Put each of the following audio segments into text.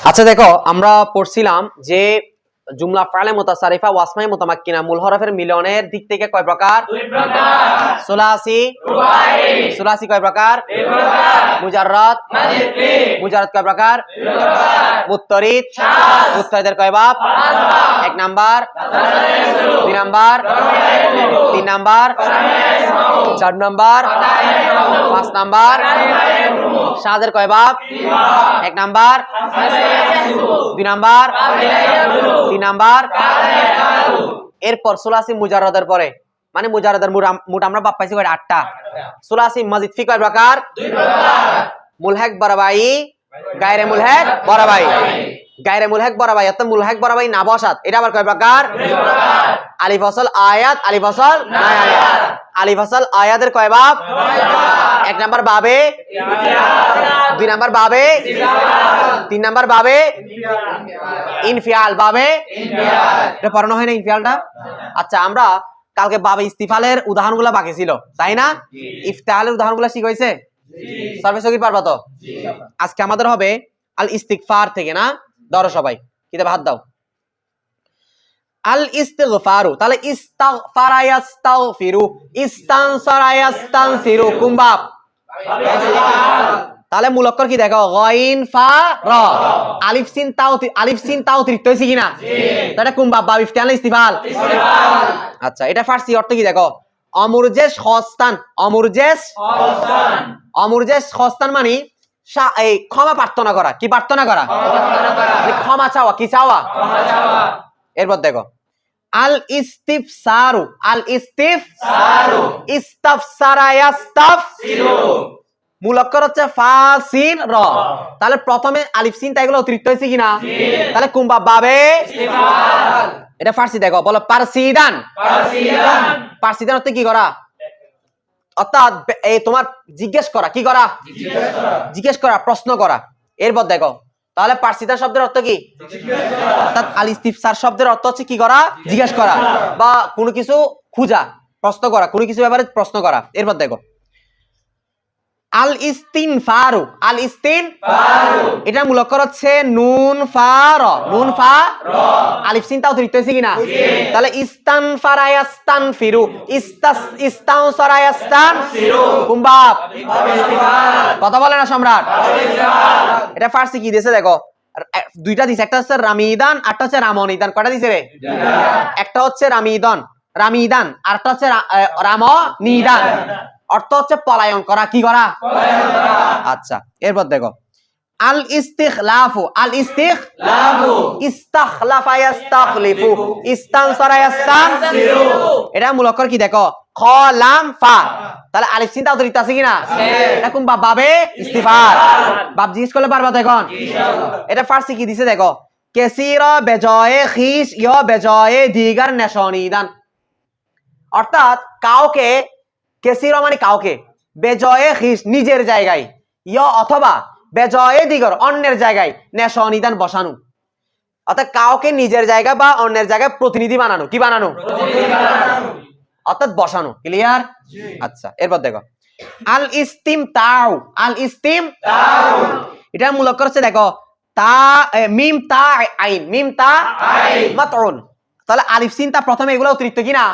আচ্ছা দেখো আমরা পড়ছিলাম যে জুমলা ফাইলে মুতাসারিফা ওয়াসমায়ে মুতামাক্কিনা মূল হরফের মিলনের দিক থেকে কয় প্রকার? দুই প্রকার। সুলাসি, রুবাই। সুলাসি কয় প্রকার? দুই প্রকার। মুজাররদ, মাজিদ ফিল। মুজাররদ কয় প্রকার? দুই প্রকার। মুত্তরিদ, শাজ। মুত্তরিদের কয় বাব? পাঁচ বাব। এক নাম্বার, তাসাসায়ে শুরু। দুই নাম্বার, তাসাসায়ে শুরু। তিন নাম্বার, সামিয়ে ইসমাউ। চার নাম্বার, ফাতায়ে ইয়াউমু। পাঁচ নাম্বার, তারিফায়ে ইয়াউমু। শাজের কয় বাব? তিন বাব। এক নাম্বার, তাসাসায়ে ইয়াহসিবু। দুই নাম্বার, কাবিলা ইয়াকুলু। তিন নাম্বার। কাদা ইয়াকালু। এরপর সুলাসি মুজাররদের পরে মানে মুজাররদের মোট আমরা বাপ পাইছি কয়টা? 8টা। সুলাসি মাজিদ ফি কয় প্রকার? দুই প্রকার। মুলহাক বরাবাই, গায়রে মুলহাক বরাবাই। গায়রে মুলহাক বরাবাই অর্থাৎ মুলহাক বরাবাই না বসাত, এটা আবার কয় প্রকার? দুই প্রকার। আলিফ ওয়াসাল আয়াত, আলিফ ওয়াসাল না আয়াত। আলিফ ওয়াসাল আয়াতের কয় বাব? এক নাম্বার বাবে, দুই নাম্বার বাবে, তিন নাম্বার বাবে, ইনফিয়াল বাবে। এটা পড়ানো হয় না ইনফিয়ালটা? আচ্ছা আমরা কালকে বাবে ইস্তিফালের উদাহরণগুলো বাকি ছিল তাই না? ইফতিহালের উদাহরণগুলো শিখ হয়েছে? সর্বে সগীর পারবা তো? আজকে আমাদের হবে আল ইস্তিগফার থেকে, না? ধরো সবাই কিতাব হাত দাও। আল ইস্তিগফারু, তাহলে ইস্তাগফারা ইয়াস্তাগফিরু, ইস্তানসারা ইয়াস্তানসিরু কোন বাব? তাহলে মূল অক্ষর কি দেখো? গাইন ফা র। আলিফ সিন তাও অতিরিক্ত হয়েছে কিনা? তাহলে কোন বাব? বাব ইফতিহাল না ইস্তিফাল? আচ্ছা এটা ফার্সি অর্থ কি দেখো? অমুরজেশ খস্তান, অমুরজেশ অমুরজেশ খস্তান মানে এই ক্ষমা প্রার্থনা করা। কি প্রার্থনা করা? ক্ষমা চাওয়া। কি চাওয়া? এরপর দেখো আল ইস্তিফসারু, আল ইস্তিফসারু, ইস্তাফসারা ইয়াস্তাফসিরু। মূল অক্ষর হচ্ছে ফা সিন র। তাহলে প্রথমে আলিফ সিন তাইগুলো অতিরিক্ত হয়েছে কিনা? তাহলে কোন বাব? বাবে ইস্তিফাল। এটা ফার্সি দেখো, বলো পারসিদান। পারসিদান। পারসিদান অর্থ কি করা? অর্থাৎ এই তোমার জিজ্ঞেস করা। কি করা? জিজ্ঞেস করা, প্রশ্ন করা। এরপর দেখো তাহলে পারসিদান শব্দের অর্থ কি? অর্থাৎ আল ইস্তিফসার শব্দের অর্থ হচ্ছে কি করা? জিজ্ঞেস করা বা কোনো কিছু খোঁজা, প্রশ্ন করা, কোনো কিছু ব্যাপারে প্রশ্ন করা। এরপর দেখো আল ইস্তিনফারু, আল ইস্তিনফারু এটা মূল অক্ষর হচ্ছে নুন ফা র। নুন ফা র, আলিফ সিন তা অতিরিক্ত হয়েছে কিনা? তাহলে ইস্তানফারা ইয়াস্তানফিরু, ইস্তানসারা ইয়াস্তানসিরু কোন বাব? কথা বলে না সম্রাট? এটা ফার্সি কি দিয়েছে দেখো, দুইটা দিছে, একটা হচ্ছে রামিদান, আরটা হচ্ছে রামনিদান। কয়টা দিছে রে? একটা হচ্ছে রামিদান, রামিদান, আরটা হচ্ছে রামনিদান। অর্থ হচ্ছে পলায়ন করা। কি করা? আচ্ছা এরপর দেখো আল ইস্তিখলাফু, আল ইস্তিখলাফু, ইস্তাখলাফা ইয়াস্তাখলিফু, ইস্তানসারা ইয়াস্তানসিরু। এটা মূল অক্ষর কি দেখো? খ লাম ফা। তাহলে আলিফ সিন তা অতিরিক্ত আছে কিনা? এটা কোন বাব? বাবে ইস্তিফাল। বাব জিজ্ঞেস করলে পারবা তো এখন? এটা ফার্সি কি দিছে দেখো, কেসিরা বেজয়ে খিস ইয়া বেজয়ে দিগার নেশনিদান। অর্থাৎ কাউকে, কেসিরা মানে কাউকে, বেজয়ে খিস নিজের জায়গায়, ইয়া অথবা বেজয়ে দিগর অন্যের জায়গায়, নেশনিদান বসানো। অর্থাৎ কাউকে নিজের জায়গা বা অন্যের জায়গায় প্রতিনিধি বানানো। কি বানানো? অর্থাৎ বসানো। ক্লিয়ার? আচ্ছা এরপর দেখো আল ইস্তিমতাউ, আল ইস্তিমতাউ এটা মূল অক্ষর হচ্ছে দেখো তা মিম তা আইন, মিম তা আইন মাতউন। তাহলে আলিফ সিন তা প্রথমে এগুলো অতিরিক্ত কিনা?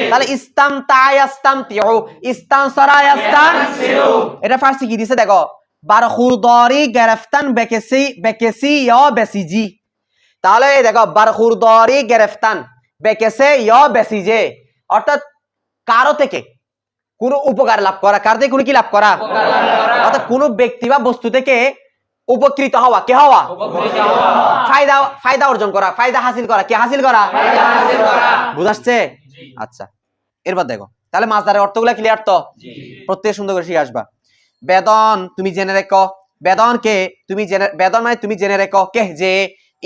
তাহলে ইস্তামতা ইয়াস্তামতিউ, ইস্তানসারা ইয়াস্তানসিরু। এটা ফার্সি কি দিছে দেখো, বারখুরদারি গরফতান বেকেসি, বেকেসি ইয়া বেসিজি। তাহলে দেখো বারখুরদারি গরফতান বেকেসে ইয়া বেসিজে। অর্থাৎ কারো থেকে কোনো উপকার লাভ করা, কার থেকে কোনো কি লাভ করা? অর্থাৎ কোনো ব্যক্তি বা বস্তু থেকে উপকৃত হওয়া। কে হওয়া? ফায়দা, ফায়দা অর্জন করা, ফায়দা হাসিল করা। কে হাসিল করা? বুঝাচ্ছে? আচ্ছা এরপর দেখো তাহলে মাসদারের অর্থগুলো ক্লিয়ার তো? প্রত্যেক সুন্দর করে শিখে আসবা। বেদন তুমি জেনে রেখো, বেদনকে তুমি জেনে, বেদন মানে তুমি জেনে রেখো, কে যে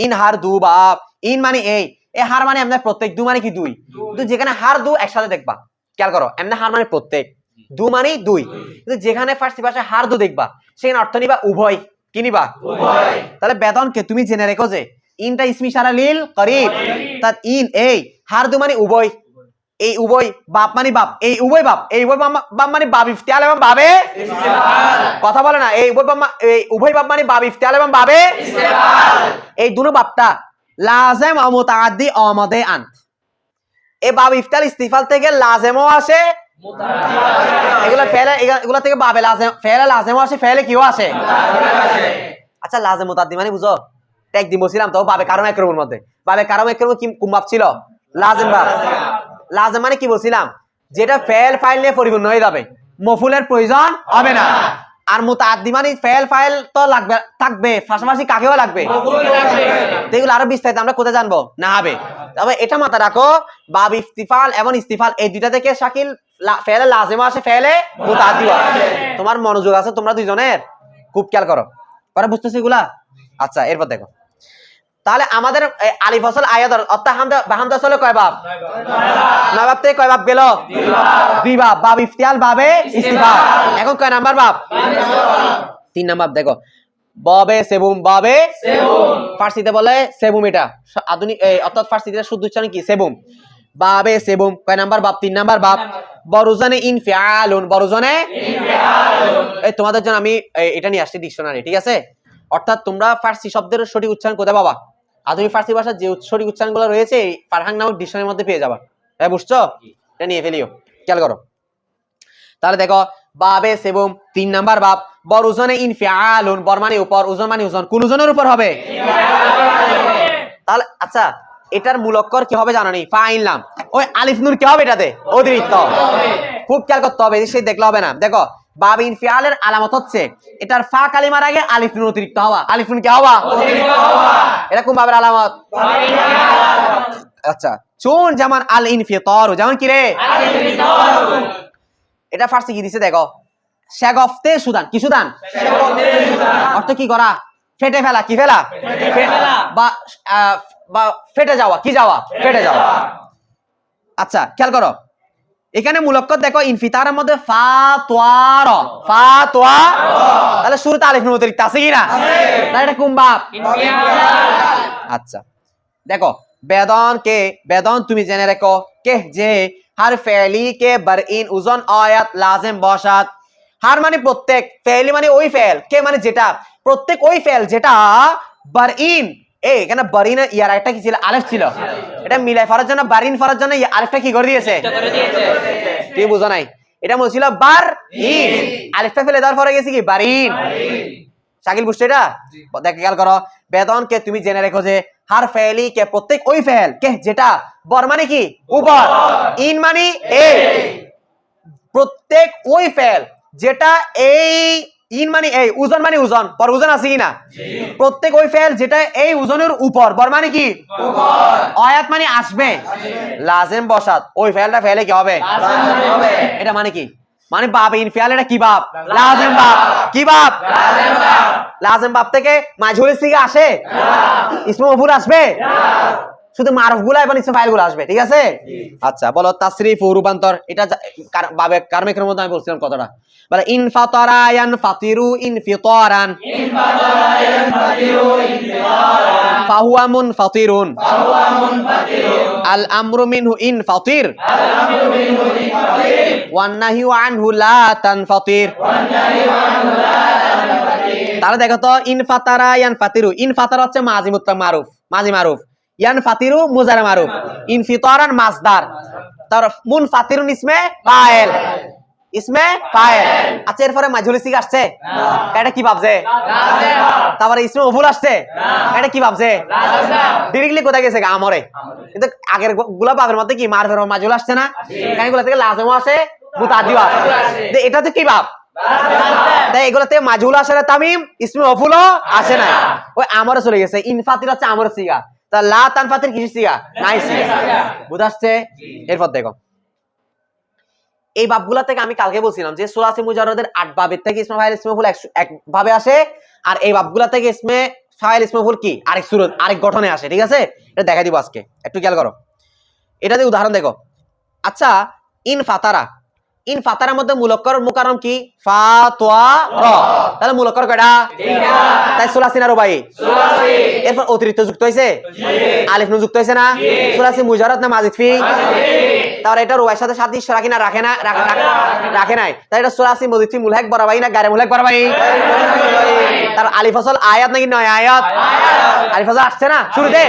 ইন হার দু বাপ, ইন মানে এই, এ হার মানে এমনি প্রত্যেক, দু মানে কি দুই। কিন্তু যেখানে হার দু একসাথে দেখবা, খেয়াল করো, এমনি হার মানে প্রত্যেক, দু মানে দুই। কিন্তু যেখানে ফার্সি ভাষায় হার দু দেখবা সেখানে অর্থ নিবা উভয়। কি নিবা? উভয়। তাহলে বেদনকে তুমি জেনে রেখো যে ইনটা ইসমি ইশারা লিল করিব, তার ইন এই, হার দু মানে উভয়, এই উভয়, বাপ মানে বাপ, এই উভয় বাপ, এই উভয় বাপ মানে বাপ ইফতিআল এবং বাবে ইস্তেফাল। কথা বলে না, এই উভয় বাপ মানে বাপ ইফতিআল এবং বাবে ইস্তেফাল। এই দুটো বাবটা লাজেম ও মুতাআদ্দি আমাদে আন এই বাব ইফতাল ইস্তিফাল থেকে লাজেমও আসে এগুলা ফেলে এগুলা থেকে বাবে লাজেম ফেলে লাজেমও আসে ফেলে কিও আসে আচ্ছা লাজেম মুতাআদ্দি মানে বুঝো ট্যাগ দি বলছিলাম তো বাবে কারম একরমের মধ্যে বাবে কারম একরম কি কোন বাব ছিল লাজেম বাব লাজেম মানে কি বলছিলাম যেটা ফেল ফাইল নিয়ে পরিপূর্ণ হয়ে যাবে মফুলের প্রয়োজন হবে না আর মুতাআদ্দি মানে ফেল ফাইল তো লাগবে থাকবে পাশাপাশি কাকেও লাগবে এগুলো আরো বিস্তারিত আমরা কোথায় জানবো না হবে তবে এটা মাথায় রাখো বাব ইস্তিফাল এবং ইস্তিফাল এই দুইটা থেকে শাকিল ফেলে লাজেমও আসে ফেলে মুতাআদ্দিও আসে তোমার মনোযোগ আছে তোমরা দুইজনের খুব খেয়াল করো পরে বুঝতেছি এগুলা আচ্ছা এরপর দেখো তাহলে আমাদের আলিফ ওয়াসাল আয়াত অর্থাৎ হামজা আসলে কয় বাব নয় বাব থেকে কয় বাব গেল দুই বাব বাব ইফতিয়াল বাবে ইস্তিফাল এখন কয় নাম্বার বাব 3 নাম্বার দেখো বাবে সেবুম বাবে সেবুম ফার্সিতে বলে সেবুম এটা আধুনিক অর্থাৎ ফার্সিতে শুদ্ধ উচ্চারণ কি সেবুম বাবে সেবুম কয় নাম্বার বাব 3 নাম্বার বাব বরুজানে ইনফিআলুন বরুজানে ইনফিআলুন এই তোমাদের জন্য আমি এটা নিয়ে আসছি ডিকশনারি ঠিক আছে অর্থাৎ তোমরা ফার্সি শব্দের সঠিক উচ্চারণ কোথায় পাবা আধুনিক ফার্সি ভাষার যে সঠিক উচ্চারণগুলো রয়েছে এই ফারহাং নামক ডিকশনারির মধ্যে পেয়ে যাবা তাই বুঝছো এটা নিয়ে ফেলিও খেয়াল করো তাহলে দেখো বাবে সেবুম 3 নাম্বার বাব বরুজানে ইনফিআলুন বর মানে উপর উজন মানে উজন কোন উজনের উপর হবে তাহলে আচ্ছা এটার মূল অক্ষর কি হবে জানো নি ফাইনলাম ওই আলিফ নুন কি হবে এটাতে অতিরিক্ত খুব খেয়াল করতে হবে সে দেখলে হবে না দেখো বাব ইনফিআলের আলামত হচ্ছে এটার ফা কালিমার আগে আলিফ নুন অতিরিক্ত হওয়া আলিফ নুন কি হওয়া এটা কোন বাবের আলামত আচ্ছা চুন যেমন আল ইনফিতার যেমন কি রে এটা ফার্সি কি দিছে দেখো শাগফতে সুদান কি সুদান অর্থ কি করা ফেটে ফেলা কি ফেলা বা ফেটে যাওয়া কি যাওয়া ফেটে যাওয়া আচ্ছা খেয়াল করো এখানে মূল অক্ষর দেখো ইনফিতারের মধ্যে ফা তোয়া তাহলে শুরুতে আলিফ নুন অতিরিক্ত আছে কি না তাহলে এটা কোন বাব আচ্ছা দেখো বেদন তুমি জেনে রেখো কে যে हर फेली के बरइन उजन आयत लाजिम बसात हर माने प्रत्येक फेली माने ওই ফেল কে মানে যেটা প্রত্যেক ওই ফেল যেটা বরইন এখানে বরিনের ইয়ার একটা কি ছিল আলিফ ছিল এটা মিলাই ফরার জন্য বরিন ফরার জন্য এই আলিফটা কি করে দিয়েছে তুই বুঝো নাই এটা বলছিল বরইন আলিফটা ফেলে দেওয়ার পরে গেছে কি বরিন শাকিল বুঝছো এটা দেখ খেয়াল করো বেদন কে তুমি জেনে রেখো যে हर फेली के प्रत्येक ওই ফেল কে যেটা বর মানে কি উপর ইন মানে এই প্রত্যেক ওই ফেল যেটা এই ইন মানে এই উজন মানে উজন পর উজন আছে কি না প্রত্যেক ওই ফেল যেটা এই উজনের উপর বর মানে কি উপর আয়াত মানে আসবে লাজিম বসাত ওই ফেলটা ফেলে কি হবে লাজিম হবে এটা মানে কি মানে বাব ইনফিআল এটা কি বাব লাজিম বাব কি বাব লাজিম বাব থেকে মাজহুলের সিগা আসে না ইসমে মফউল আসবে না শুধু মারফগুলো এবং ইসম ফাইলগুলো আসবে ঠিক আছে আচ্ছা বলো তাসরিফ ও রূপান্তর এটা বাবে কারমের মধ্যে আমি বলছিলাম কতটা বলে ইনফাতারা ইয়ানফাতিরু ইনফিতারান ফাহুয়া মুনফাতিরুন আল আমরু মিনহু ইনফাতির ওয়ান নাহিউ আনহু লা তানফাতির তাহলে দেখো তো ইনফাতারা ইয়ানফাতিরু ইনফাতারা হচ্ছে মাজি মুত্তাক মারুফ মাজি মারুফ ইয়ানফাতিরু মুজারা মারুফ ইনফিতারান মাসদার তার মুনফাতিরুন ইসমে ফাইল আচ্ছা এরপরে মাজহুল সিগা আসছে না এটা কি ভাবছে লাজিম তারপরে ইসমে মফউল আসছে না এটা কি ভাবছে লাজিম ডাইরেক্টলি কোথায় গেছে আমরে কিন্তু আগের গুলা বাবের মধ্যে কি মারফের মাজহুল আসছে না এখানেগুলো থেকে লাজিম আসে মুতাআদ্দি আসে এটা তো কি ভাব তাই এগুলোতে মাজহুল আসে না তামিম ইসমে মফউলও আসে না ওই আমরে চলে গেছে ইনফাতির হচ্ছে আমরে সিগা তা লা তানফাতির কিসের সিগা নাই সিগা বুঝাচ্ছে এরপর দেখো এই বাবগুলা থেকে আমি কালকে বলছিলাম যে সুলাসি মুজাররদের 8 বাবের থেকে ইসমে ফাইল ইসমে মফউল এক ভাবে আসে আর এই বাবগুলা থেকে ইসমে ফাইল ইসমে মফউল কি আরেক সূরত আরেক গঠনে আসে ঠিক আছে এটা দেখাই দিব আজকে একটু খেয়াল করো এটাতে উদাহরণ দেখো আচ্ছা ইনফাতারার মধ্যে মূল অক্ষর মুকাররম কি ফা তোয়া র তাহলে মূল অক্ষর কয়টা তিনটা তাই সুলাসি না রুবাই সুলাসি এরপর অতিরিক্ত যুক্ত হইছে জি আলিফ নুন যুক্ত হইছে না সুলাসি মুজাররদ না মাজিদ ফি তাহলে এটা রুবাইয়ের সাথে সাদৃশ্য রাখি না রাখে নাই তাই এটা সুলাসি মাজিদ ফি মুলহাক বরাবাই না গায়রে মুলহাক বরাবাই তার আলিফ আসল আয়াত নাকি নয় আয়াত? আলিফ আসল আসছে না শুরুতে?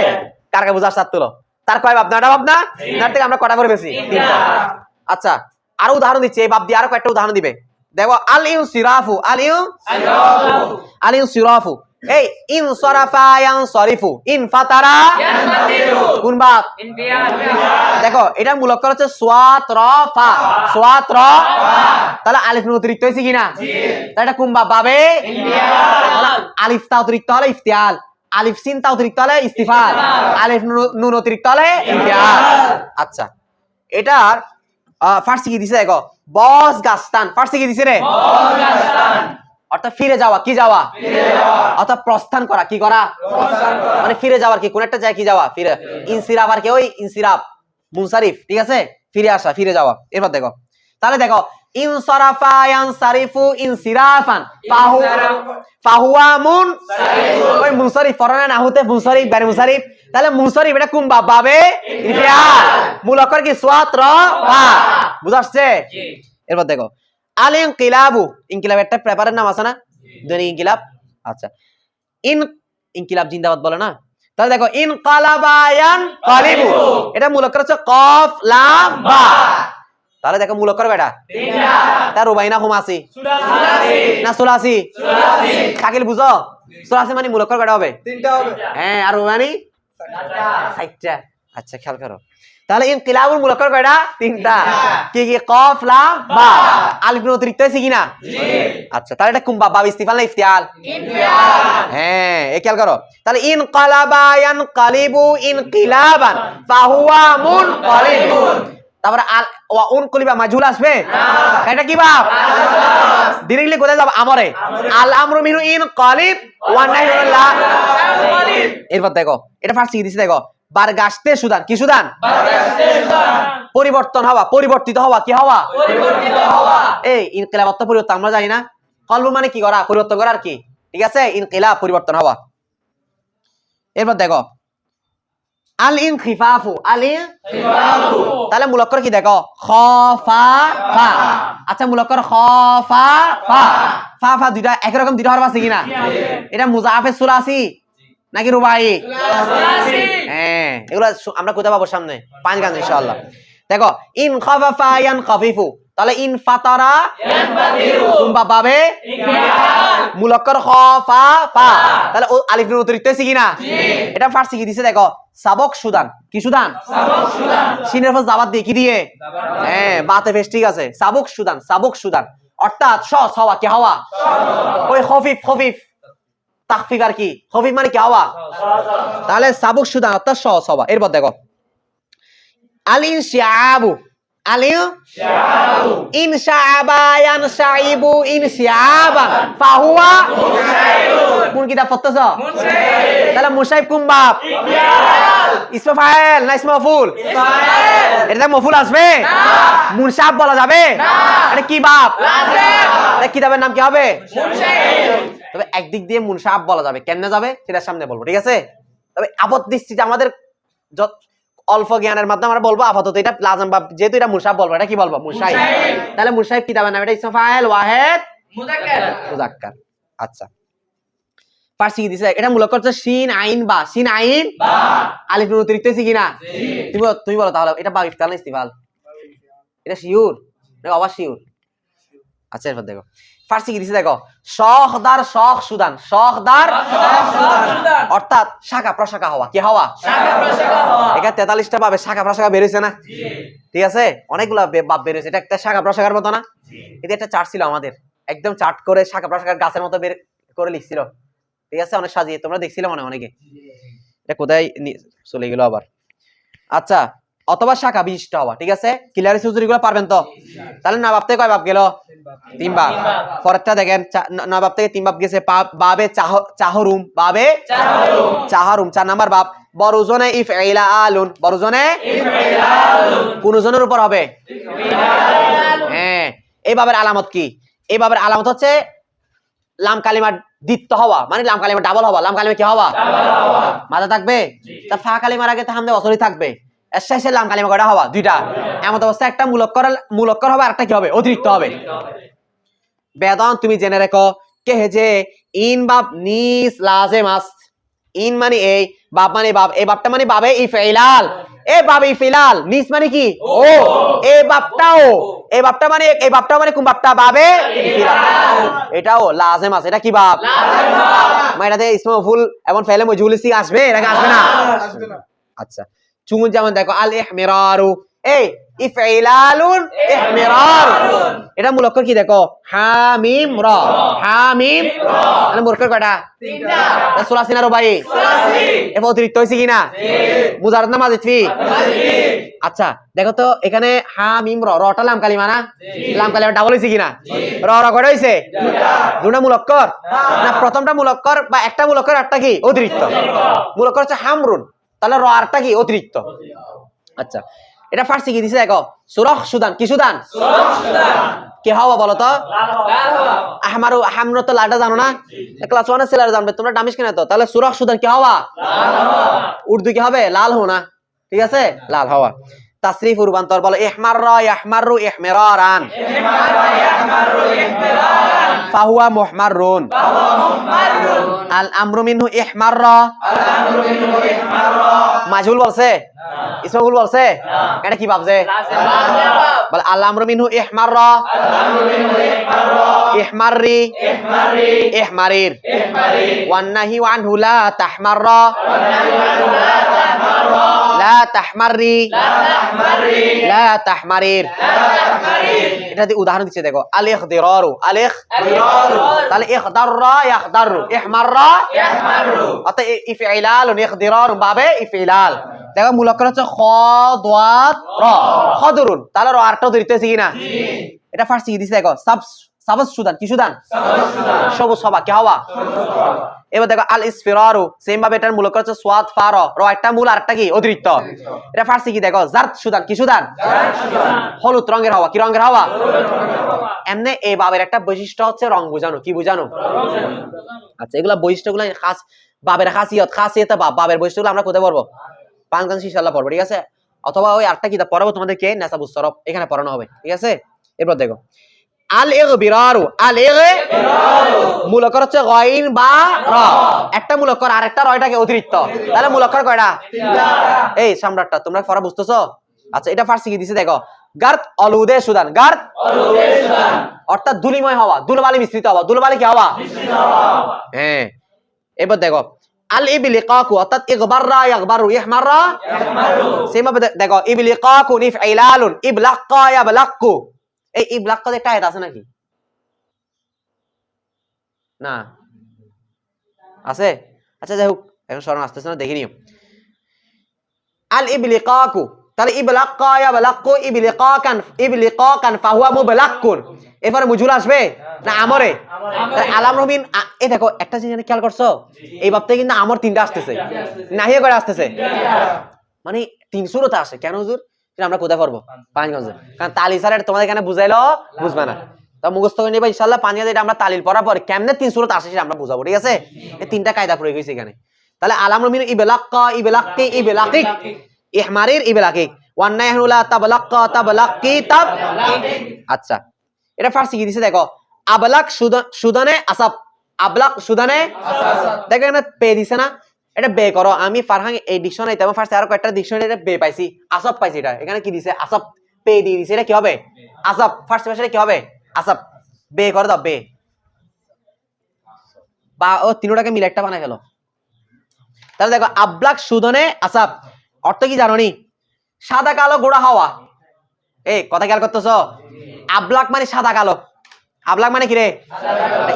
কার কাছে বুঝার সাথ তুলো? তার কয় বাপ? নয়টা বাপ না? তার থেকে আমরা কটা করে বেশি? তিনটা। আচ্ছা আরো উদাহরণ দিচ্ছি, এই বাপ দিয়ে আরো কয়েকটা উদাহরণ দিবে। দেখো আল ইনসিরাফু, আল ইনসিরাফু, এই ইনসরাফা ইয়ানসরিফু, ইনফাতারা কোন বাপ? দেখো এটা মূলক হচ্ছে সোয়াত র ফা, সোয়াত র, তাহলে আলিফ নুন অতিরিক্ত হয়েছে কিনা? তাহলে এটা কোন বাপ? বাবে। আলিফ তা অতিরিক্ত হলে ইফতিয়াল, আলিফ সিন তা অতিরিক্ত হলে ইস্তিফাল, আলিফ নুন অতিরিক্ত হলে ইফতিয়াল। আচ্ছা এটার ফার্সি কি দিছে দেখো, বস গাস্তান, ফার্সি কি দিছে রে? অর্থাৎ ফিরে যাওয়া, কি যাওয়া? অর্থাৎ প্রস্থান করা, কি করা? মানে ফিরে যাওয়ার কি, কোন একটা জায়গায় কি যাওয়া? ফিরে। ইনসিরাফ আর কি ওই ইনসিরাফ, মুনসারিফ, ঠিক আছে? ফিরে আসা, ফিরে যাওয়া। এবার দেখো, তাহলে দেখো ইনসারাফা ইয়ানসারিফু ইনসিরাফান ফাহুয়া ওই মুনসারিফ পড়ানা না হতে মুনসারিফ বারে মুনসারিফ, তাহলে মুনসারিফ এটা কোন বাপ? বাবে। ইফতিয়াল, মূল অক্ষর কি? সোয়াত র ফা, বুঝাচ্ছে? এরপর দেখো আল ইনকিলাবু, ইনকিলাব একটা পেপারের নাম আছে না, দৈনিক ইনকিলাব। আচ্ছা ইনকিলাব জিন্দাবাদ বলে না, তাহলে দেখো ইনকালাবা ইয়ানকালিবু, এটা মূল অক্ষর হচ্ছে কফ লাম বা। তাহলে দেখো মূল অক্ষর কয়টা? তিনটা। তার রুবাইনা হুমাসি না সুলাসি? শাকিল বুঝো, সুলাসি মানে মূল অক্ষর কয়টা হবে? তিনটা হবে। হ্যাঁ, আর রুবানি চারটা। আচ্ছা খেয়াল করো, তাহলে ইনকিলাবুল মূল অক্ষর কয়টা? তিনটা। কি কি? কফ লাম বা। আলিফ নুন অতিরিক্ত হয়েছে কিনা? আচ্ছা তাহলে এটা কোন বাপ? বাব ইস্তিফাল না ইফতিয়াল? হ্যাঁ এই খেয়াল করো, তাহলে ইনকালাবা ইয়ানকালিবু ইনকিলাবান ফাহুয়া মুনকালিবুন। তারপরে আল ওয়া উনকুলিবা মাজহুল আসবে? এটা কি বাপ? ডিরেক্টলি কোথায় যাব? আমরে। আল আমরু মিনু ইনকালিব ওয়া নাহয়ু লা। এরপর দেখো এটা ফার্সি কি দিছে দেখো, বারগাস্তে সুদান, কি সুদান? পরিবর্তন হওয়া, পরিবর্তিত হওয়া, কি হওয়া? এই ইনকিলাব অর্থ পরিবর্তন আমরা জানি না, কলব মানে কি করা? পরিবর্তন করা আর কি, ঠিক আছে? ইনকিলাব পরিবর্তন হওয়া। এরপর দেখো আল ইনখিফাফু, তাহলে মূল অক্ষর কি দেখো? খ ফা ফা। আচ্ছা মূল অক্ষর খ ফা ফা, ফা ফা দুইটা একই রকম, দুইটা হরফ আছে কিনা? এটা মুজাফে সুলাসি নাকি রুবাই? হ্যাঁ এগুলো আমরা কোথায় পাবো? সামনে পাঁচ গান ইনশাআল্লাহ। দেখো ইন খাফাফা ইয়ানখাফিফু, তাহলে ইন ফাতারা ইয়ানফাতিরু, কুমবা বাবে মূল অক্ষর খ ফা ফা, তাহলে আলিফ নুন অতিরিক্ত হয়েছে কিনা? এটা ফার্সি কি দিছে দেখো, সাবক সুদান, কি সুদান? সিনের ফাস জাবাত দিয়ে, কি দিয়ে? হ্যাঁ বাতে ফেস, ঠিক আছে? সাবক সুদান, সাবক সুদান অর্থাৎ সহজ হওয়া, কি হওয়া? ওই খফিফ, খফিফ তাখফিফ আর কি, খফিফ মানে কি হওয়া? তাহলে সাবক সুদান অর্থাৎ সহজ হওয়া। এরপর দেখো আল ইনশিআবু, আল ইনশাআবা ইয়ানশাইবু ইনশিআবান ফাহুয়া মুনশাইবুন। কোন কিতাব পড়তেছ? মুনশাইব। তাহলে মুনশাইব কোন বাপ? ইফতিয়াল। ইসমে ফাইল না ইসমে মাফউল? ফাইল। এটা মাফউল আসবে না, মুনশাব বলা যাবে না, এটা কি বাপ? লাজিম। এই কিতাবের নাম কি হবে? মুনশাইব। তবে একদিক দিয়ে মুনশাব বলা যাবে, কেমনে যাবে সেটা সামনে বলবো, ঠিক আছে? তবে আপত্তি দিচ্ছি যে আমাদের অল্প জ্ঞানের মাধ্যমে আমরা বলবো আপাতত এটা লাজম বাপ, যেহেতু এটা মুনশাব বলবো, এটা কি বলবো? মুনশাইব। তাহলে মুনশাইব কিতাবের নাম এটা ইসমে ফাইল ওয়াহিদ মুযাক্কার। আচ্ছা ফার্সি কি দিছে? এটা মূল অক্ষর হচ্ছে শিন আইন বা, শিন আইন বা, আলিফ নুন অতিরিক্ত হয়েছে কিনা? তুমি বলো তাহলে এটা বাব ইফতাল না ইস্তিফাল? এটা শিওর নাকি অবা শিওর? আচ্ছা এরপর দেখো ফার্সি কি দিছে দেখো, শখদার শখ সুদান, শখদার অর্থাৎ শাখা প্রশাখা হওয়া, কি হওয়া? এখানে 43টা পাবে শাখা প্রশাখা বেরিয়েছে না? ঠিক আছে, অনেকগুলা বাপ বেরিয়েছে, এটা একটা শাখা প্রশাখার মতো না? এটা একটা চার্ট ছিল আমাদের, একদম চার্ট করে শাখা প্রশাখার গাছের মতো বের করে লিখছিল, ঠিক আছে? অনেক সাজিয়ে, তোমরা দেখছিলে মনে অনেকে। এটা কোথায় চলে গেল আবার? আচ্ছা অথবা শাখা বিশিষ্ট হওয়া, ঠিক আছে? ক্লিয়ার সুজুরি গুলো পারবেন তো? তাহলে না বাপ থেকে কয় বাপ গেল? 3 বাপ। পরেরটা দেখেন, না বাপ থেকে 3 বাপ গেছে, বাবে চাহরুম, বাবে চাহরুম 4 নাম্বার বাপ। বরুজনে ইফইলা আলুন, বরুজনে ইফইলা আলুন কোন জনের উপর হবে? হ্যাঁ এই বাবের আলামত কি? এই বাবের আলামত হচ্ছে লাম কালিমা দ্বিত্ব হওয়া, মানে লাম কালিমা ডাবল হওয়া। লাম কালিমা কি হওয়া? মাথা থাকবে। তা ফা কালিমার আগে তাহলে অসরি থাকবে, এর শেষে লাম কালিমা কয়টা হওয়া? 2টা। এমন অবস্থা একটা মূলক্কর হবে, আরেকটা কি হবে? অতিরিক্ত হবে। বেদন তুমি জেনে রেখো কে যে ইন বাব নিস লাজেম আস্ত ইন মানে এই বাব মানে বাব এই বাবটা মানে বাবে ইফইলাল এ বাবে ইফইলাল নিস মানে কি ও এই বাবটা মানে কোন বাবটা বাবে ইফইলাল এটাও লাজেম আছে এটা কি বাব মানে এটাতে ইসমে মফউল এবং ফাইলে মজহুল সি আসবে নাকি আসবে না আচ্ছা চুন যেমন দেখো আল ইহমিরারু এই ইফইলালুন ইহমিরার এটা মুলক্কর কি দেখো হামিম রা হামিম মানে মুলক্কর কয়টা তিনটা সুলাসি না রুবাই সুলাসি এর অতিরিক্ত হইছে কিনা মুজাররদ না মাযিফি আচ্ছা দেখো তো এখানে হামিম রা রাটা লাম কালিমা না লাম কালিমা ডাবল হইছে কিনা রা কয়টা হইছে দুটা মুলক্কর না প্রথমটা মুলক্কর বা একটা মুলক্কর একটা কি অতিরিক্ত মুলক্কর হচ্ছে হামরুন তাহলে রা আরটা কি অতিরিক্ত আচ্ছা এটা ফার্সি কি দিছে দেখো সুরখ সুদান কি সুদান সুরখ সুদান কি হওয়া বলো তো লাল হওয়া আহমারু আহমরু তো লালটা জানো না ক্লাস 1 এর ছেলেরা জানবে তোমরা ডামিশ কেন তো তাহলে সুরখ সুদান কি হওয়া লাল হওয়া উর্দু কি হবে লাল হোনা ঠিক আছে লাল হওয়া তাসরিফ রূপান্তর বলো ইহমাররা ইয়াহমারু ইহমিরারান ইহমাররা ইয়াহমারু ইহমিরারান ফাহুয়া মুহমাররুন আল আমরু মিনহু ইহমাররা আল আমরু মিনহু ইহমাররা মাজহুল বলছে ইসমে ভুল বলছে এটা কি ভাবছে বলে আল আমরু মিনহু ইহমাররা আল আমরু মিনহু ইহমাররা ইহমাররি ইহমাররি ইহমারির ওয়ান নাহি আনহু লা তাহমাররা ওয়ান নাহি আনহু লা তাহমাররা লা তাহমাররি লা তাহমাররি লা তাহমারির এটা দিয়ে উদাহরণ দিচ্ছে দেখো আল ইখদিরারু আল ইখদিরারু তাহলে ইখদাররা ইয়াখদারু ইহমাররা ইহমারু অর্থাৎ ইফইলালুন ইখদিরারু বাবে ইফইলাল দেখো মুলক্কর হচ্ছে খ দাত র খদরুন তাহলে র আরটা ধরতেছি কিনা এটা ফার্সি কি দিছে দেখো সাবস সুদান কি সুদান সবুজ সবা কি হওয়া এবার দেখো আল ইসফিরারু সেম ভাবে এটার মুলক্কর হচ্ছে সাদ ফার র একটা মূল আরটা কি অতিরিক্ত এটা ফার্সি কি দেখো জারত সুদান কি সুদান হলুদ রঙের হওয়া কি রঙের হওয়া এমনি এই বাবের একটা বৈশিষ্ট্য হচ্ছে রং বোঝানো কি বোঝানো আচ্ছা এগুলা বৈশিষ্ট্যগুলো খাস বাবের খাসিয়ত বাবের বৈশিষ্ট্যগুলো আমরা কোথায় পড়বো পাঁচগান ইনশাআল্লাহ পড়বো ঠিক আছে অথবা ওই আটটা কিতাব পড়াবো তোমাদেরকে নাসাবুস সরফ এখানে পড়ানো হবে ঠিক আছে এরপর দেখো আল ইগবিরারু আল ইগবিরারু মুলক্কর হচ্ছে গাইন বা রা একটা মুলক্কর আরেকটা রয়টাকে অতিরিক্ত তাহলে মুলক্কর কয়টা তিনটা এই সম্রাটটা তোমরা পড়া বুঝতেছো আচ্ছা এটা ফার্সি কি দিছে দেখো গার্ত অলুদে সুদান গার্ত অলুদে সুদান অর্থাৎ ধুলিময় হওয়া ধুলবালি মিশ্রিত হওয়া ধুলবালি কি হওয়া মিশ্রিত হওয়া হ্যাঁ এবার দেখো আল ইবলিকাকু অর্থাৎ ইগবাররা ইয়াগবারু ইহমাররা ইহমারু সেম ভাবে দেখো ইবলিকাকু ইফইলালুন ইবলাক্কা ইয়াবলাক্কু এই ইবলাক্কা একটা আয়াত আছে নাকি না আছে আচ্ছা যাই হোক এখন স্মরণ আসতেছে না দেখে নিও আল ইবলিকাকু তাহলে ইবলাক্কা ইয়াবলাক্কু ইবলিকাকান ফাহুয়া মুবলাক্কুন এরপরে মুজুল আসবে না আমরে আলাম রবিন এই দেখো একটা জিনিস খেয়াল করছো এই বাপতে কিন্তু আমর তিনটা আসতেছে নাহিয়া করে আসতেছে মানে 300 আসে কেন হুজুর আমরা কোথায় পড়বো পাঁচগঞ্জে কারণ তালি স্যার তোমাদের এখানে বুঝাইলো বুঝবে না তা মুখস্থ করে নিবা ইনশাআল্লাহ পাঁচগঞ্জে এটা আমরা তালিল পড়ার পর কেমনে 300 আসে সেটা আমরা বুঝাবো ঠিক আছে এই তিনটা কায়দা প্রয়োগ হয়েছে এখানে তাহলে আলাম রবিন ইবলাক্কা ইবলাক্কি ইবলাকিক ইহমারির ইবলাকিক ওয়ান নাহনু লা তাবলাক্কা তাবলাক্কি তাবলাকিক আচ্ছা এটা ফার্সি কি দিছে দেখো আবলাক সুদানে আসাব আবলাক সুদানে দেখো এখানে পে দিছে না এটা বে করো আমি ফারহান এই ডিকশনারি তেমন ফার্সি আর কয়েকটা ডিকশনারি এটা বে পাইছি আসাব পাইছি এটা এখানে কি দিছে আসাব পে দিয়ে দিছে এটা কি হবে আসাব ফার্সি ভাষায় কি হবে আসাব বে করে দাও বে বা ও তিনটাকে মিলে একটা বানাই ফেলো তাহলে দেখো আবলাক সুদানে আসাব অর্থ কি জানো নি সাদা কালো গোড়া হওয়া এই কথা খেয়াল করতেছো আবলাক মানে সাদা কালো আবলাক মানে কি রে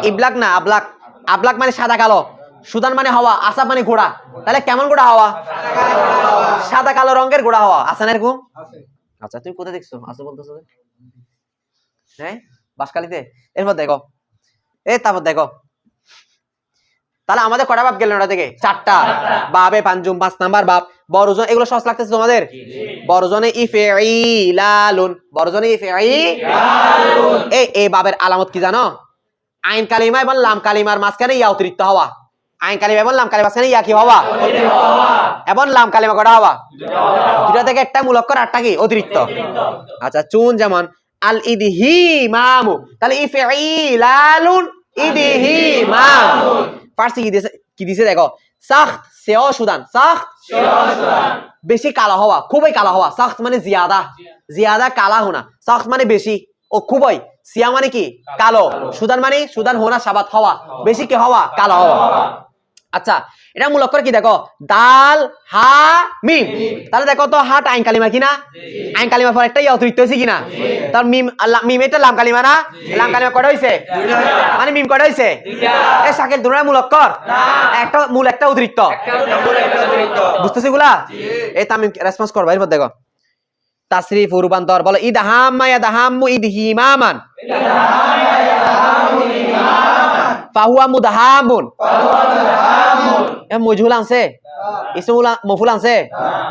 ইবলাক না আবলাক আবলাক মানে সাদা কালো সুদান মানে হওয়া আসাব মানে ঘোড়া তাহলে কেমন ঘোড়া হওয়া সাদা কালো রঙের ঘোড়া হওয়া আছে না এরকম আচ্ছা তুমি কোথায় দেখছো আসো বলতেছো হ্যাঁ বাসকালিতে এরপর দেখো তারপর দেখো তাহলে আমাদের কটা বাপ গেল ওটা থেকে চারটা বাবে পাঞ্জুম 5 নাম্বার বাপ বড়জন এগুলো সহজ লাগতেছে তোমাদের বড়জনে ইফইলালুন বড়জনে ইফইলালুন এই বাবের আলামত কি জানো আইন কালিমা এবং লাম কালিমার মাঝখানে ইয়া অতিরিক্ত হওয়া আইন কালিমা এবং লাম কালিমার মাঝখানে ইয়া কি হওয়া এবং লাম কালিমা কটা হওয়া দুটো থেকে একটা মুলক্কর আটটা কি অতিরিক্ত আচ্ছা চুন যেমন আল ইদহিমামু তাহলে ইফইলালুন ইদহিমামুন ফার্সি কি দিছে দেখো সাখত সেও সুদান সাখত বেশি কালো হওয়া খুবই কালো হওয়া সাখত মানে জিয়াদা কালা হোনা সাখত মানে বেশি ও খুবই সিয়া মানে কি কালো সুদান মানে সুদান হোনা সাবাত হওয়া বেশি কি হওয়া কালো হওয়া আচ্ছা এটা মূল অক্ষর কি দেখো দাল হা মিম তাহলে দেখো তো হা আইন কালিমা কিনা আইন কালিমা পর একটা অতিরিক্ত হয়েছে কিনা তার মিম মিম এটা লাম কালিমা না লাম কালিমা কয়টা হয়েছে মানে মিম কয়টা হয়েছে এই শাকের দুটো মূল অক্ষর একটা মূল একটা অতিরিক্ত বুঝতেছি গুলা এই তামিম রেসপন্স করবা এরপর দেখো তাসরিফ রূপান্তর বলো ইদহাম্মা ইয়াদহাম্মু ইদহিমামান ফাহুয়া মুদহামুন মজহুল আনছে ইসমুল মফুল আনছে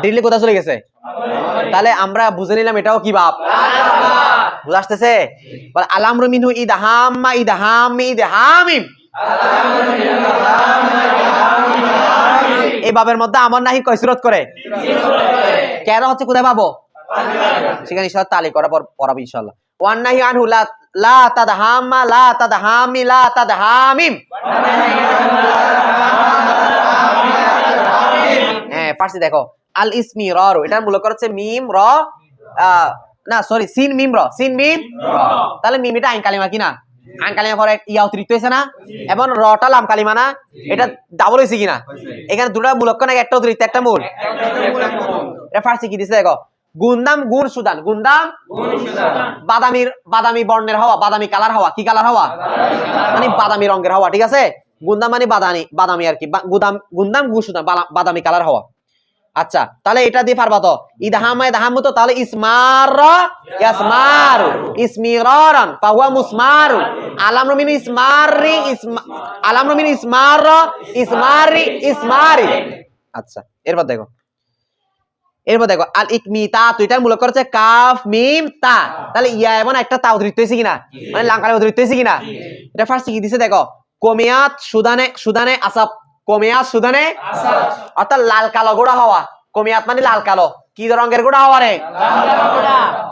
দিল্লি কোথা চলে গেছে তাহলে আমরা বুঝে নিলাম এটাও কি বাপ বুঝা আসতেছে বলে আলামরু মিনহু ইদহাম্মা ইদহামি ইদহামিম এই বাবের মধ্যে আমার নাহি কয় সূরত করে কেন হচ্ছে কোথায় পাবো সেখানে ইনশাআল্লাহ তালি করার পর পড়াবো ইনশাআল্লাহ ওয়ান নাহি আনহু লা তাদহাম্মা লা তাদহামি লা তাদহামিম হ্যাঁ ফার্সি দেখো আল ইসমি র এটার মূল অক্ষর হচ্ছে মিম র না সরি সিন মিম র তাহলে মিম এটা আইন কালিমা কিনা আইন কালিমা পরে ইয়া অতিরিক্ত হয়েছে না এবং রটা লাম কালিমা না এটা ডাবল হয়েছে কিনা এখানে দুটো মূল অক্ষর নাকি একটা অতিরিক্ত একটা মূল এটা ফার্সি কি দিছে দেখো গুন্দাম গুণ সুদান গুন্দাম বাদামি বর্ণের হওয়া বাদামি কালার হওয়া কি কালার হওয়া মানে বাদামি রঙের হওয়া ঠিক আছে গুন্দাম মানে বাদামি আর কি গুন্দাম গুণ সুদান বাদামি কালার হওয়া আচ্ছা তাহলে এটা দিয়ে পারবা তো ইদহামা ইদহামু তো তাহলে ইয়াসমারু ইসমিরারান ফাহুয়া মুসমারু আলামরু মিন ইসমারি আচ্ছা এরপর দেখো আল ইকমিতা তো এটার মূল অক্ষর হচ্ছে কাফ মিম তা তাহলে ইয়া এবং একটা তা অতিরিক্ত হয়েছে কিনা মানে লাঙ্কালে অতিরিক্ত হয়েছে কিনা এটা ফার্স্ট কি দিছে দেখো কমিয়াত সুদানে আসাব কমিয়াত সুদানে অর্থাৎ লাল কালো গোড়া হওয়া কমিয়াত মানে লাল কালো কি রঙের গোড়া হওয়া রে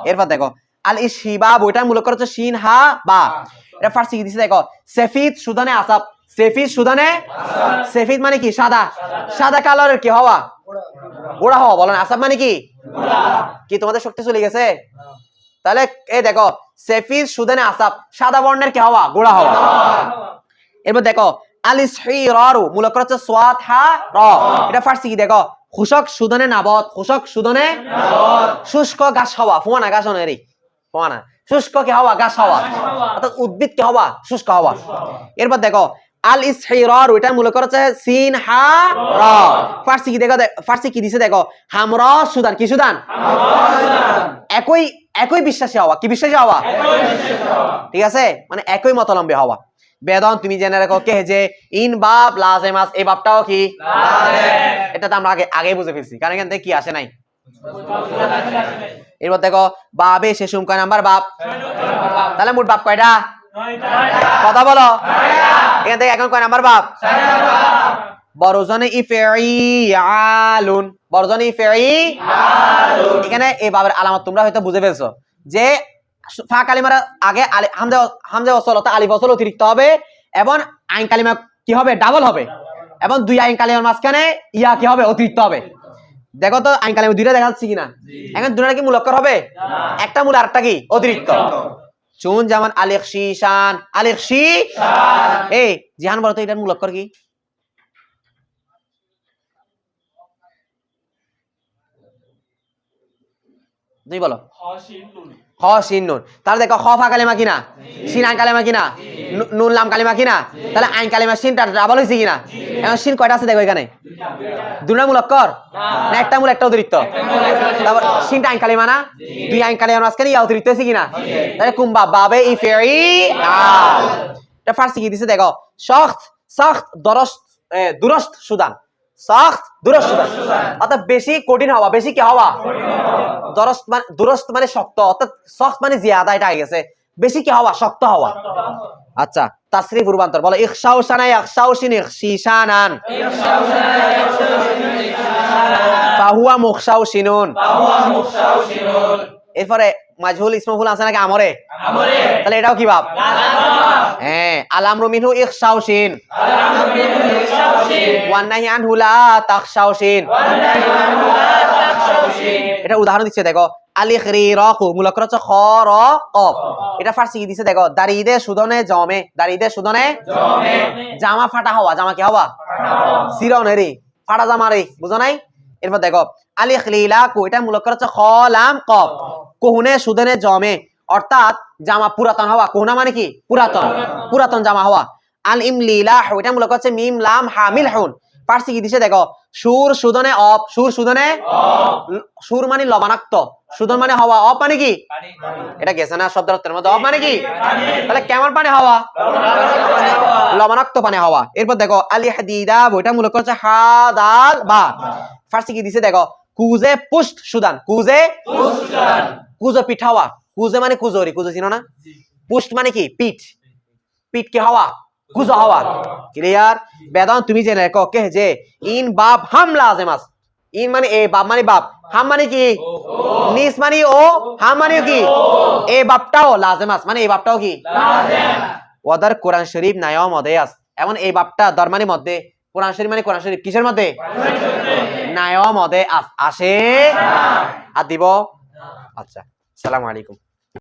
এরপর দেখো আল ইশহিবাব ওইটার মূল অক্ষর হচ্ছে শিন হা বা এটা ফার্স্ট কি দিছে দেখো সেফিদ সুদানে আসাব সেফিদ মানে কি সাদা কালারের কি হওয়া গোড়া হওয়া বলেন আসাব মানে কি তোমাদের শক্তি চলে গেছে তাহলে এই দেখো সেফিদ সুদানে আসাব সাদা বর্ণের কি হওয়া গোড়া হওয়া এরপর দেখো আলিসহিরারু মূল অক্ষর হচ্ছে সাদ হা র এটা ফার্সি কি দেখো খুশক সুদানে নাবত খুশক সুদানে শুষ্ক ঘাস হওয়া ফোয়ানা ঘাস নেই ফোয়ানা শুষ্ক কি হওয়া ঘাস হওয়া অর্থাৎ উদ্ভিদ কি হওয়া শুষ্ক হওয়া এরপর দেখো আল ইসহিরারু এটার মূল অক্ষর হচ্ছে সিন হা র ফার্সি কি দেখো ফার্সি কি দিছে দেখো হামরা সুদান কি সুদান একই বিশ্বাসী হওয়া কি বিশ্বাসী হওয়া ঠিক আছে মানে একই মতলম্বী হওয়া বেদন তুমি জেনে রাখো কে যে ইন বাব লাজেমাস এই বাবটাও কি এটা তো আমরা আগে বুঝে ফেলছি কারণ এখান থেকে কি আসে নাই এরপর দেখো বাবে শেষুম কয় নাম্বার বাব তাহলে মোট বাব কয়টা কথা বলো এখান থেকে এখন কয় নাম্বার বাব বড়জনে ইফাইয়ালুন বড়জনে ইফাইয়ালুন এখানে এই বাবের আলামত তোমরা হয়তো বুঝে ফেলছো যে ফা কালিমার আগে হামজা ওয়াসল অর্থাৎ আলিফ ওয়াসল অতিরিক্ত হবে এবং আইন কালিমা কি হবে ডাবল হবে এবং দুই আইন কালিমার মাঝখানে ইয়া কি হবে অতিরিক্ত হবে দেখো তো আইন কালিমা দুইটা দেখা যাচ্ছে কিনা এখন দুইটা কি মূল অক্ষর হবে একটা মূল আরেকটা কি অতিরিক্ত চুন যেমন আলিকশিশান এই জিহান বলো তো এটার মূল অক্ষর কি তুমি বলো খ শিন নুন তাহলে দেখো খ ফা কালিমা কিনা শিন আইন কালিমা কিনা নুন লাম কালিমা কিনা তাহলে আইন কালিমা শিনটা ডাবল হয়েছে কিনা এখন শিন কয়টা আছে দেখো এখানে দুটা মূল অক্ষর না একটা মূল একটা অতিরিক্ত তারপর শিনটা আইন কালিমা না দুই আইন কালিমার মাঝখানে ইয়া অতিরিক্ত হয়েছে কিনা তাহলে কুম্বা বাবে ইফাইয়াল এটা ফার্সি কি দিছে দেখো সখত দুরস্ত সুদান সখত দুরস্ত সুদান অর্থাৎ বেশি কঠিন হওয়া বেশি কি হওয়া দুরস্ত মানে শক্ত অর্থাৎ সখত মানে জিয়াদা এটা হয়ে গেছে বেশি কি হওয়া শক্ত হওয়া আচ্ছা তাসরিফ রূপান্তর বলো ইখশাউশানা ইখশাউশিন ইখশিশানান ফাহুয়া মুখশাউশিনুন এরপরে মাজহুল ইসমফুল আছে নাকি আমরে? আমরে। তাহলে এটাও কি বাপ? লাজাম। হ্যাঁ, আল আমরু মিনহু ইখশাউ শিন, আল-আমরু মিনহু ইখশাউ শিন, ওয়ান নাহি আনহু লা তাখশাউ শিন। ওয়ান নাহয়ু আনহু লা তাখশাউ শিন। এটা উদাহরণ দিচ্ছে দেখো, আলিখ রি র কু মূলক হচ্ছে খ র কফ। এটা ফার্সি কি দিছে দেখো, দারিদে সুদনে জমে, দারিদে সুদনে জমে। জামা ফাটা হওয়া, জামা কি হওয়া? সিরনে রে, ফাটা জামা রে, বুঝো নাই? এরপর দেখো আলিখ লিলা কু, এটা মূলক হচ্ছে খ লাম কফ, কোহুনে সুদনে জমে, অর্থাৎ জামা পুরাতন হওয়া। কোহুনা মানে কি? পুরাতন, পুরাতন জামা হওয়া। আল ইমলিলা, এটা মূলক হচ্ছে মিম লাম হামিল হুন। ফার্সি কি দিছে দেখো, সুর সুদনে অপ, সুর সুদনে সুর মানে লবণাক্ত, সুদন মানে হওয়া, অপ মানে কি? এটা গেছে না শব্দের অর্থের মধ্যে? অপ মানে কি? তাহলে কেমন পানি হওয়া? লবণাক্ত পানি হওয়া। এরপর দেখো আলি হাদিদা, ওইটা মূলক হচ্ছে হা দাল বা। ফার্সি কি দিছে দেখো, কুজে পুষ্ট সুদান, কুজে পুস্তান। কুজো পিঠ হওয়া। কুজে মানে কুজোরি, কুজো চিনো না? পুষ্ট মানে কি? পিঠ, পিঠ কি হওয়া? কুজো হওয়া। ক্লিয়ার? বেদন তুমি জেনে রাখো কে যে ইন বাপ হাম লাজেমাস, ইন মানে এ, বাপ মানে বাপ, হাম মানে কি? নিস মানে ও, হাম মানে কি? এ বাপটাও লাজেমাস মানে এই বাপটাও কি? লাজেম। ওয়াদার কোরআন শরীফ নায়ও মদেয়াস, এমন এই বাপটা দরমানি মধ্যে, কোরআন শরীফ মানে কোরআন শরীফ কিসের মধ্যে? নায়ও মদে আসে আর দিব। আচ্ছা, আসসালামু আলাইকুম।